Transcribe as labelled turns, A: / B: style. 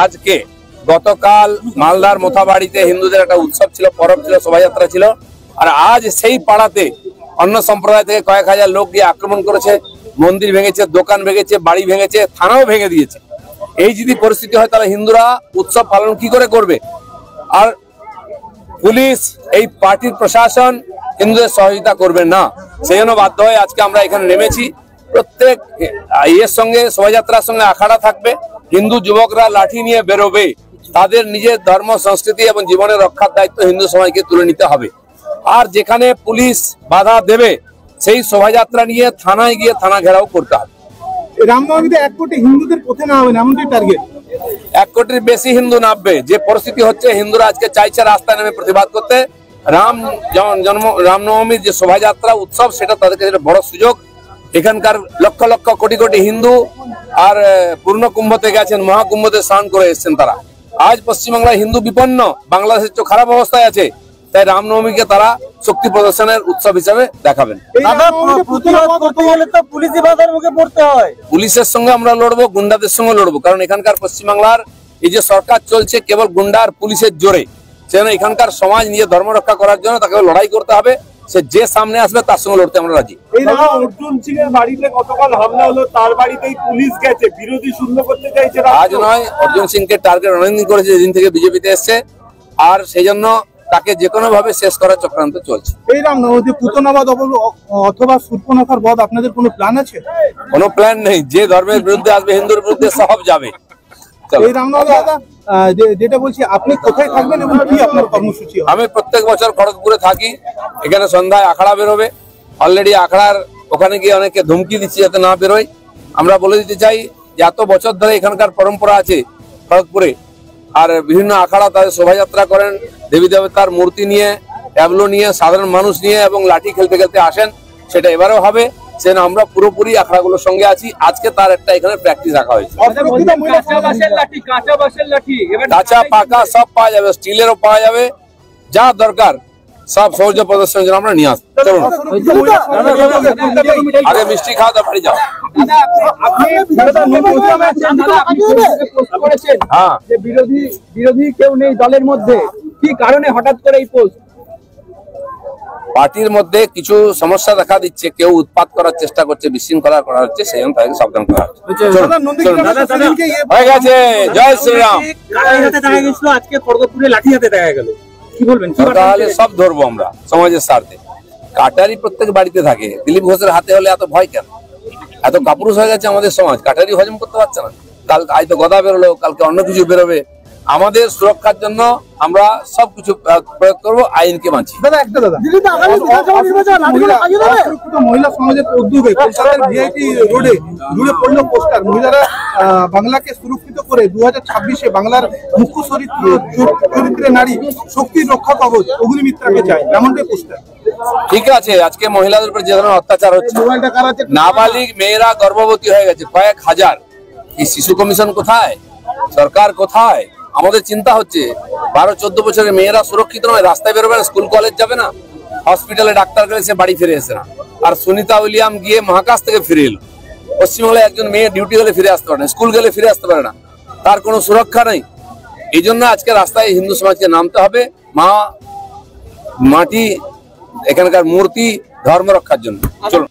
A: আজকে গতকাল মালদার মোথাবাড়িতে হিন্দুদের একটা উৎসব ছিল, পরব ছিল, শোভাযাত্রা ছিল। আর আজ সেই পাড়াতে অন্য সম্প্রদায় থেকে কয়েক হাজার লোক গিয়ে আক্রমণ করেছে, মন্দির ভেঙেছে, দোকান ভেঙেছে, বাড়ি ভেঙেছে, থানাও ভেঙে দিয়েছে। এই যদি পরিস্থিতি হয় তাহলে হিন্দুরা উৎসব পালন কি করে করবে? আর পুলিশ, এই পার্টির প্রশাসন হিন্দুদের সহযোগিতা করবে না। সেই জন্য বাধ্য হয়ে আজকে আমরা এখানে নেমেছি। প্রত্যেক ইয়ের সঙ্গে, শোভাযাত্রার সঙ্গে আখাড়া থাকবে। হিন্দু যুবকরা লাঠি নিয়ে বেরোবে। তাদের নিজের ধর্ম, সংস্কৃতি এবং জীবনের রক্ষার দায়িত্ব হিন্দু সমাজকে তুলে নিতে হবে। আর যেখানে পুলিশ বাধা দেবে সেই শোভাযাত্রা নিয়ে থানায় গিয়ে থানা ঘেরাও করতে হবে।
B: রামনবমীতে 1 কোটি হিন্দুদের পথে নামাবে এমনটাই টার্গেট।
A: 1 কোটির বেশি হিন্দু নামবে। যে পরিস্থিতি হচ্ছে, হিন্দুরা আজকে চাইছে রাস্তায় নেমে প্রতিবাদ করতে। রামনবমীর যে শোভাযাত্রা উৎসব, সেটা তাদের কাছে বড় সুযোগ। এখানকার লক্ষ লক্ষ কোটি কোটি হিন্দু আর পূর্ণ কুম্ভতে গেছেন, মহাকুম্ভতে স্নান করে এসেছেন তারা। আজ পশ্চিমবাংলায় হিন্দু বিপন্ন, বাংলাদেশের তো খারাপ অবস্থায় আছে। তাই রামনবমীকে তারা শক্তি প্রদর্শনের উৎসব হিসাবে দেখাবেন। পুলিশের সঙ্গে আমরা লড়বো, গুন্ডাদের সঙ্গে লড়বো। কারণ এখানকার পশ্চিমবাংলার এই যে সরকার চলছে কেবল গুন্ডা আর পুলিশের জোরে। সেজন্য এখানকার সমাজ নিজের ধর্ম রক্ষা করার জন্য তাকে লড়াই করতে হবে। সে যে সামনে আসবে তার সঙ্গে লড়তে আমরা রাজি।
B: অর্জুন সিং এর বাড়িতে গতকাল হামলা হলো, তার বাড়িতেই পুলিশ গেছে, বিরোধী শূন্য করতে চাইছে।
A: আজ নয়, অর্জুন সিংকে টার্গেট অনেকদিন করেছে, যেদিন থেকে বিজেপিতে এসছে। আর সেই জন্য তাকে যে কোনো ভাবে শেষ করার চক্রান্ত চলছে।
B: এই রামনবমীতে পুতনাবাদ অথবা শূর্পণখার বধ, আপনাদের কোনো প্ল্যান আছে?
A: কোনো প্ল্যান নেই। যে ধর্মের বিরুদ্ধে আসবে, হিন্দুর বিরুদ্ধে সব যাবে।
B: এই রামনবমী দাদা যেটা বলছি, আপনি কোথায় থাকবেন এবং কি আপনার কর্মসূচি?
A: আমি প্রত্যেক বছর খড়গপুরে থাকি। এখানে সন্ধ্যায় আখড়া বেরোবে। অলরেডি আখড়ার ওখানে গিয়ে অনেকে ধমকি দিচ্ছি যাতে না বেরোয়। আমরা বলে দিতে চাই যে এত বছর ধরে এখানকার পরম্পরা আছে খড়গপুরে। আর বিভিন্ন আখড়া তাদের শোভাযাত্রা করেন, দেবী দেবতার মূর্তি নিয়ে, ট্যাবলো নিয়ে, সাধারণ মানুষ নিয়ে এবং লাঠি খেলতে খেলতে আসেন। সেটা এবারেও হবে। সেজন্য আমরা পুরোপুরি আখড়াগুলোর সঙ্গে আছি। আজকে তার একটা এখানে প্র্যাকটিস রাখা হয়েছে। কাঁচা পাকা সব পাওয়া যাবে, স্টিলেরও পাওয়া যাবে। যা দরকার সব সৌর্য প্রদর্শনের জন্য আমরা নিয়ে আসবো। চলুন আগে মিষ্টি খাওয়া, তো বাড়ি যাও। হ্যাঁ,
C: বিরোধী কেউ নেই দলের মধ্যে, কি কারণে হঠাৎ করে এই পোস্ট?
A: পার্টির মধ্যে কিছু সমস্যা দেখা দিচ্ছে, কেউ উৎপাত করার চেষ্টা করছে, বিশৃঙ্খলা করা হচ্ছে, সেই জন্য তাদেরকে সাবধান করা হচ্ছে। হয়ে গেছে। জয় শ্রীরাম।
C: আজকে খড়গপুরে লাঠি হাতে দেখা গেল, কি বলবেন?
A: তাহলে সব ধরবো আমরা সমাজের স্বার্থে। কাটারি প্রত্যেক বাড়িতে থাকে। দিলীপ ঘোষের হাতে হলে এত ভয় কেন? এত কাপুরুষ হয়ে গেছে আমাদের সমাজ। কাটারি হজম করতে পারছে না। কাল আজ তো গদা বেরোলো, কালকে অন্য কিছু বেরোবে। আমাদের সুরক্ষার জন্য আমরা সবকিছু প্রয়োগ করবো, আইনকে মানছি।
B: মহিলা সমাজের উদ্যোগে কলকাতার ভিআইপি রোডে জুড়ে পড়লো পোস্টার, মহিলারা বাংলাকে সুরক্ষিত করে 2026-এ বাংলার মুখ্য চরিত্রে নারী শক্তির রক্ষা কবচ অগ্নিমিত্রাকে চাই, এমনটাই পোস্টার।
A: ঠিক আছে, আজকে মহিলাদের উপর যে ধরনের অত্যাচার হচ্ছে, নাবালিগ মেয়েরা গর্ভবতী হয়ে গেছে কয়েক হাজার। এই শিশু কমিশন কোথায়? সরকার কোথায়? আমাদের চিন্তা হচ্ছে 12-14 বছরের মেয়েরা সুরক্ষিত নয়, রাস্তায় বেরোবে না, স্কুল কলেজ যাবে না, হসপিটালে ডাক্তার গেলে সে বাড়ি ফিরে এসে না। আর সুনিতা উইলিয়াম গিয়ে মহাকাশ থেকে ফিরে এলো। পশ্চিমবাংলায় একজন মেয়ে ডিউটি গেলে ফিরে আসতে পারে না, স্কুল গেলে ফিরে আসতে পারে না, তার কোনো সুরক্ষা নেই। এই জন্য আজকে রাস্তায় হিন্দু সমাজকে নামতে হবে, মাটি, এখানকার মূর্তি, ধর্ম রক্ষার জন্য। চলুন।